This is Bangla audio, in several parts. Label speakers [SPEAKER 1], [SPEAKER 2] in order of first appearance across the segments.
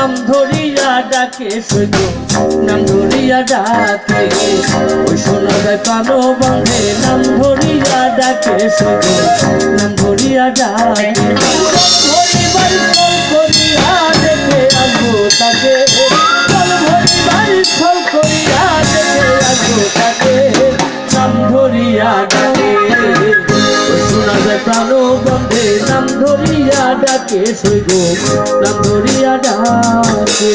[SPEAKER 1] নাম ধরিয়া ডাকে সৈগ নাম ধরিয়া ডাকে ওই শোনা যায় প্রাণ বন্ধে নাম ধরিয়া ডাকে সৈগ নাম ধরিয়া ডাকে ভরিবার ফল করিয়া দেখে আসবো তাকে ফল ভরিবার ফল করিয়া দেখে আসবো তাকে নাম ধরিয়া ডাকে শোনা যায় প্রাণ বন্ধে নাম ধরিয়া ডাকে সৈগ নাম ধরিয়া ডাকে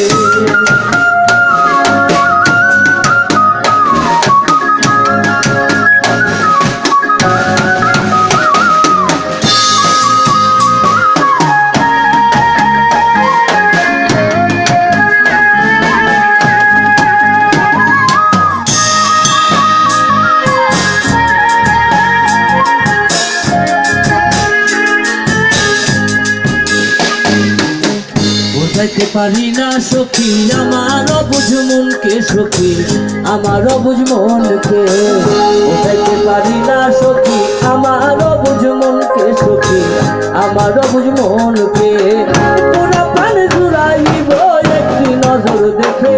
[SPEAKER 1] বুঝাইতে পারি না সখী আমার অবুঝ মনকে সখী আমার অবুঝ মনকে বুঝাইতে পারি না সখী আমার অবুঝ মনকে সখী আমার অবুঝ মনকে পুরা প্রাণ জুড়াইব একটি নজর দেখে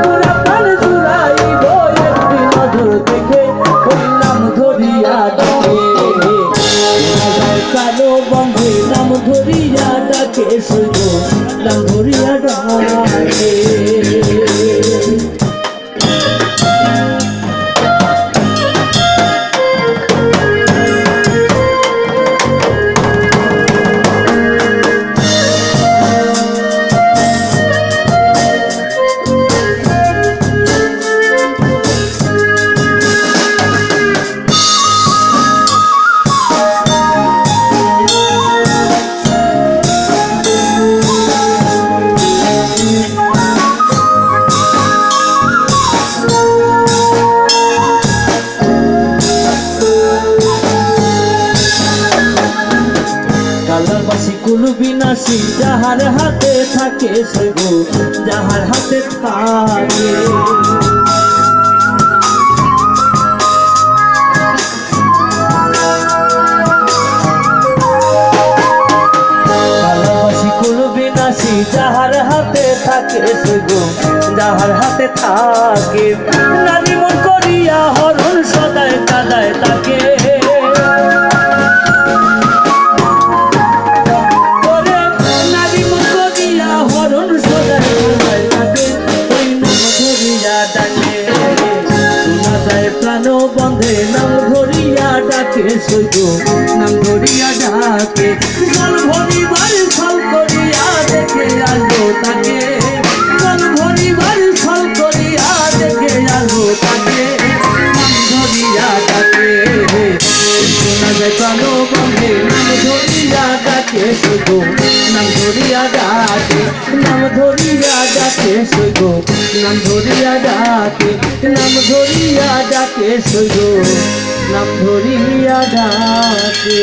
[SPEAKER 1] পুরা প্রাণ জুড়াইব একটি নজর দেখে ওই নাম ধরিয়া ডাকে কালো বন্ধে নাম ধরিয়া ডাকে সৈগ নাম ধরিয়া ডাকে কুল বিনাশী যাহার হাতে থাকে সৈগ যাহার হাতে থাকে ভালোবাসি কুল বিনাশী যাহার হাতে থাকে সৈগ যাহার হাতে থাকে নারী মন করিয়া হরণ সদায় কাদায় তাকে প্রাণ বন্ধে নাম ধরিয়া ডাকে সৈগ নাম ধরিয়া ডাকে জল ভরিবার ফল করিয়া দেখে আসবো তাকে জল ভরিবার ফল করিয়া দেখে আসবো তাকে নাম ধরিয়া ডাকে শোনা যায় প্রাণ বন্ধে নাম ধরিয়া ডাকে সৈগ নাম ধরিয়া ডাকে নাম ধরিয়া ডাকে সৈগ নাম ধরিয়া ডাকে নাম ধরিয়া ডাকে সৈগ নাম ধরিয়া ডাকে।